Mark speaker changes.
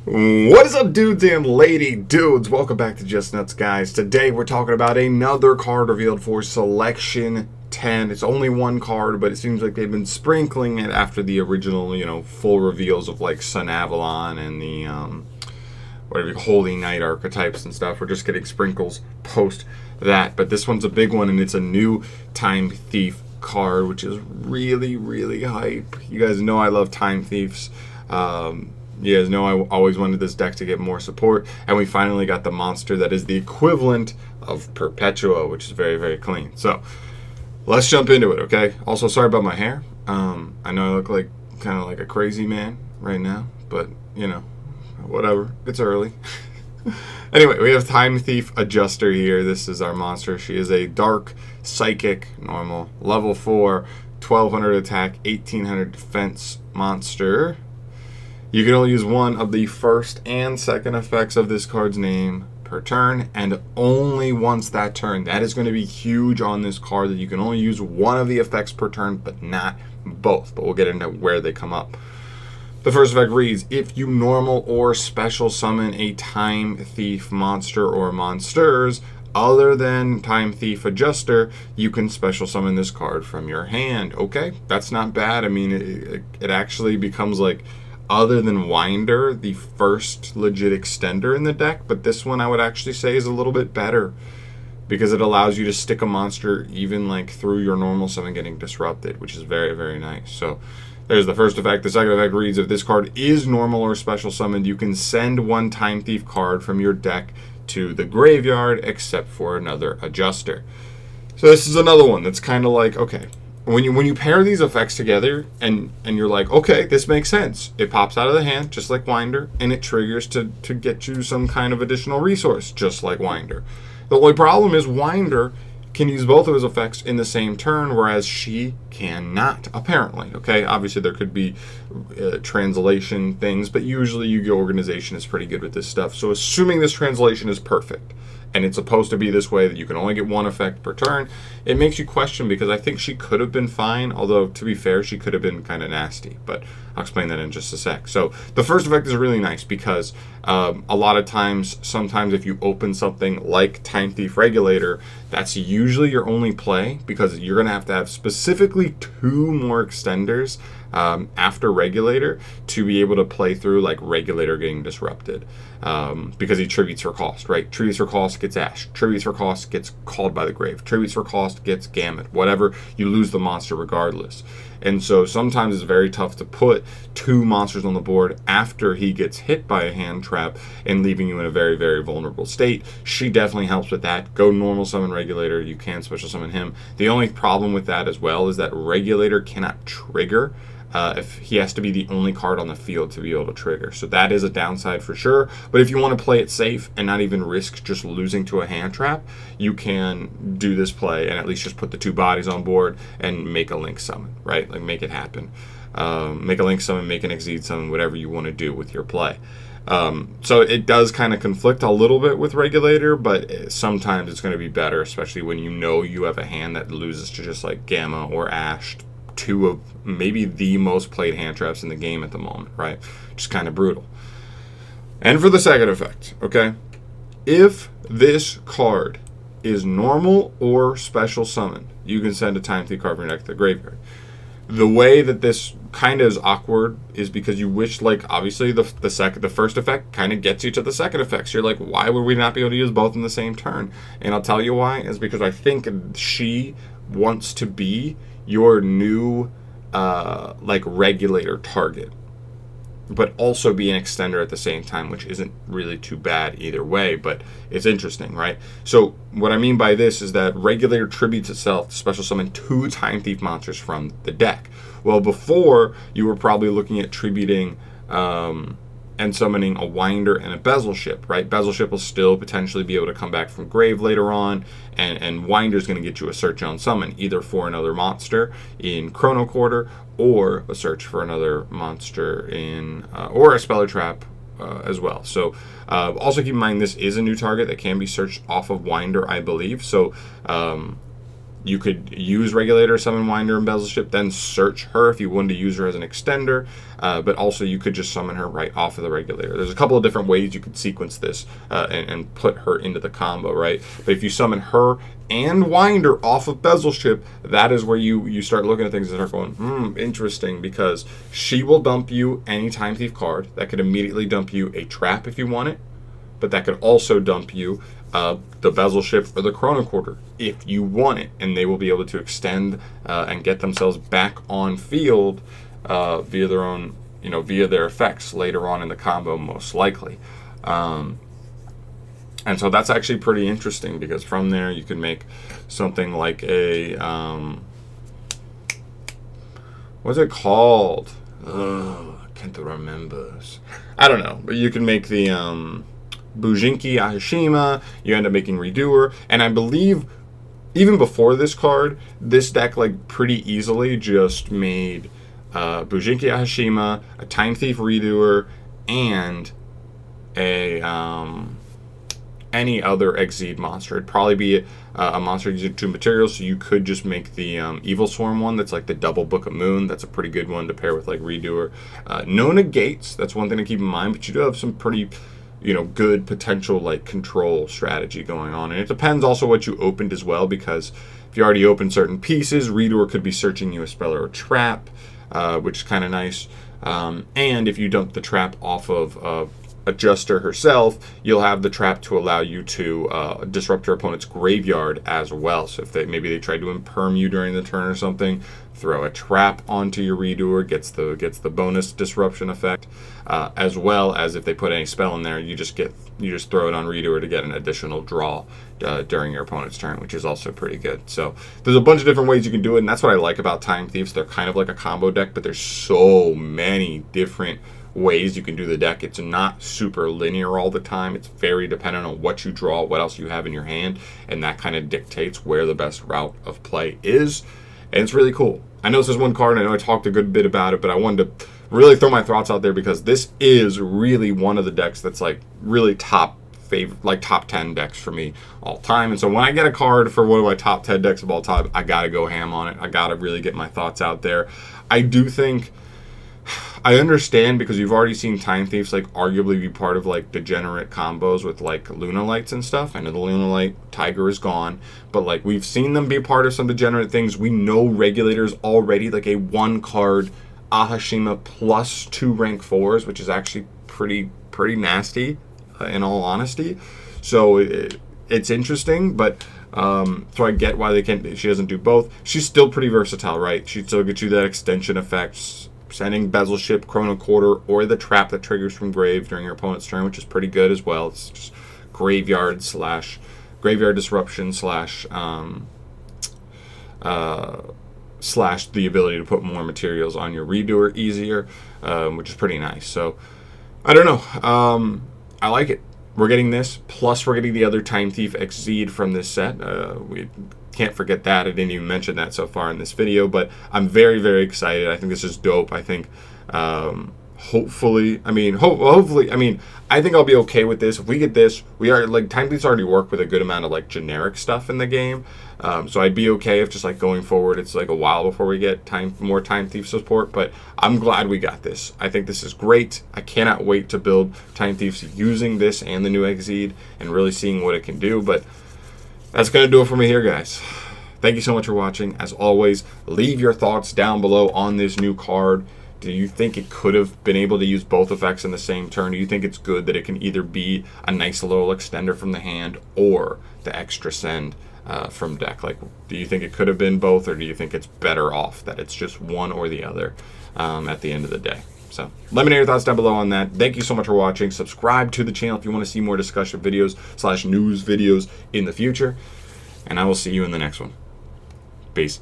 Speaker 1: What is up, dudes and lady dudes? Welcome back to Just Nuts, guys. Today we're talking about another card revealed for Selection 10. It's only one card, but it seems like they've been sprinkling it after the original, full reveals of like Sun Avalon and the whatever Holy Knight archetypes and stuff. We're just getting sprinkles post that, but this one's a big one, and it's a new Time Thief card, which is really, really hype. You guys know I love Time Thieves. You guys know I always wanted this deck to get more support, and we finally got the monster that is the equivalent of Perpetua, which is very, very clean. So let's jump into it, okay? Also, sorry about my hair. I know I look like kind of like a crazy man right now, but whatever. It's early. Anyway, we have Time Thief Adjuster here. This is our monster. She is a dark psychic normal, level 4, 1200 attack, 1800 defense monster. You can only use one of the first and second effects of this card's name per turn, and only once that turn. That is going to be huge on this card, that you can only use one of the effects per turn, but not both. But we'll get into where they come up. The first effect reads, if you normal or special summon a Time Thief monster or monsters other than Time Thief Adjuster, you can special summon this card from your hand. Okay, that's not bad. I mean, it actually becomes like, other than Winder, the first legit extender in the deck, but this one I would actually say is a little bit better because it allows you to stick a monster even like through your normal summon getting disrupted, which is very, very nice. So there's the first effect. The second effect reads, if this card is normal or special summoned, you can send one Time Thief card from your deck to the graveyard except for another adjuster. So this is another one that's kind of like, okay, when you pair these effects together and you're like, okay, this makes sense. It pops out of the hand just like Winder, and it triggers to get you some kind of additional resource just like Winder. The only problem is Winder can use both of his effects in the same turn, whereas she cannot, apparently. Okay, obviously there could be translation things, but usually Yu-Gi-Oh! Organization is pretty good with this stuff. So assuming this translation is perfect, and it's supposed to be this way, that you can only get one effect per turn, it makes you question, because I think she could have been fine, although to be fair, she could have been kind of nasty, but I'll explain that in just a sec. So the first effect is really nice because a lot of times, sometimes if you open something like Time Thief Regulator, that's usually your only play, because you're going to have specifically 2 more extenders after Regulator to be able to play through like Regulator getting disrupted, because he tributes for cost, right? Tributes for cost gets Ash, tributes for cost gets Called by the Grave, tributes for cost gets Gamut, whatever, you lose the monster regardless. And so sometimes it's very tough to put 2 monsters on the board after he gets hit by a hand trap and leaving you in a very, very vulnerable state. She definitely helps with that. Go normal summon Regulator, you can special summon him. The only problem with that as well is that Regulator cannot trigger if he has to be the only card on the field to be able to trigger. So that is a downside for sure. But if you want to play it safe and not even risk just losing to a hand trap, you can do this play and at least just put the 2 bodies on board and make a link summon, right? Like, make it happen. Make a link summon, make an exceed summon, whatever you want to do with your play. So it does kind of conflict a little bit with Regulator, but sometimes it's going to be better, especially when you know you have a hand that loses to just like Gamma or Ash, 2 of maybe the most played hand traps in the game at the moment, right? Just kind of brutal. And for the second effect, okay? If this card is normal or special summoned, you can send a Time Thief card from your deck to the graveyard. The way that this kind of is awkward is because you wish, like, obviously the first effect kind of gets you to the second effect. So you're like, why would we not be able to use both in the same turn? And I'll tell you why, is because I think she wants to be your new like Regulator target, but also be an extender at the same time, which isn't really too bad either way, but it's interesting, right? So what I mean by this is that Regulator tributes itself to special summon 2 Time Thief monsters from the deck. Well, before, you were probably looking at tributing and summoning a Winder and a Bezel Ship, right? Bezel Ship will still potentially be able to come back from grave later on, and Winder's going to get you a search on summon, either for another monster in Chrono Quarter, or a search for another monster in, or a Speller Trap as well. So also keep in mind, this is a new target that can be searched off of Winder, I believe. So You could use Regulator, Summon Winder, and Bezelship, then search her if you wanted to use her as an extender, but also you could just summon her right off of the Regulator. There's a couple of different ways you could sequence this and put her into the combo, right? But if you summon her and Winder off of Bezelship, that is where you start looking at things and start going, interesting, because she will dump you any Time Thief card. That could immediately dump you a trap if you want it, but that could also dump you the Bezelship or the Chrono Quarter if you want it, and they will be able to extend and get themselves back on field via their own, via their effects later on in the combo, most likely. And so that's actually pretty interesting, because from there you can make something like a what's it called? I can't remember. I don't know, but you can make the Bujinki Ahashima, you end up making Redoer, and I believe even before this card, this deck like pretty easily just made Bujinki Ahashima, a Time Thief Redoer, and a any other Exceed monster. It'd probably be a monster using 2 materials, so you could just make the Evil Swarm one that's like the double Book of Moon. That's a pretty good one to pair with like Redoer. No negates, that's one thing to keep in mind, but you do have some pretty good potential like control strategy going on. And it depends also what you opened as well, because if you already opened certain pieces, Redoer could be searching you a spell or a trap, which is kind of nice. And if you dump the trap off of Adjuster herself, you'll have the trap to allow you to disrupt your opponent's graveyard as well. So if maybe they tried to imperm you during the turn or something, throw a trap onto your Redoer, gets the bonus disruption effect, as well as if they put any spell in there, you just throw it on Redoer to get an additional draw during your opponent's turn, which is also pretty good. So there's a bunch of different ways you can do it, and that's what I like about Time Thieves. They're kind of like a combo deck, but there's so many different ways you can do the deck. It's not super linear all the time. It's very dependent on what you draw, what else you have in your hand, and that kind of dictates where the best route of play is. And it's really cool. I know this is one card, and I know I talked a good bit about it, but I wanted to really throw my thoughts out there, because this is really one of the decks that's like really top 10 decks for me all time. And so when I get a card for one of my top 10 decks of all time, I gotta go ham on it. I gotta really get my thoughts out there. I do think I understand, because you've already seen Time Thieves like arguably be part of like degenerate combos with like Lunalights and stuff. I know the Lunalight Tiger is gone, but like we've seen them be part of some degenerate things. We know Regulators already like a 1-card Ahashima plus 2 rank 4s, which is actually pretty nasty in all honesty. So it's interesting, but so I get why she doesn't do both. She's still pretty versatile, right? She still gets you that extension effects, sending Bezelship, Chrono Quarter, or the trap that triggers from grave during your opponent's turn, which is pretty good as well. It's just graveyard disruption slash the ability to put more materials on your Redoer easier, which is pretty nice. So I don't know. I like it. We're getting this, plus we're getting the other Time Thief Exceed from this set. We can't forget that. I didn't even mention that so far in this video, but I'm very, very excited. I think this is dope. I think hopefully, I think I'll be okay with this. If we get this, we are like, Time Thieves already work with a good amount of like generic stuff in the game. So I'd be okay if just like going forward, it's like a while before we get more Time Thief support, but I'm glad we got this. I think this is great. I cannot wait to build Time Thieves using this and the new Exceed and really seeing what it can do. But that's going to do it for me here, guys. Thank you so much for watching. As always, leave your thoughts down below on this new card. Do you think it could have been able to use both effects in the same turn? Do you think it's good that it can either be a nice little extender from the hand or the extra send from deck? Like, do you think it could have been both, or do you think it's better off that it's just one or the other at the end of the day? So let me know your thoughts down below on that. Thank you so much for watching. Subscribe to the channel if you want to see more discussion videos / news videos in the future. And I will see you in the next one. Peace.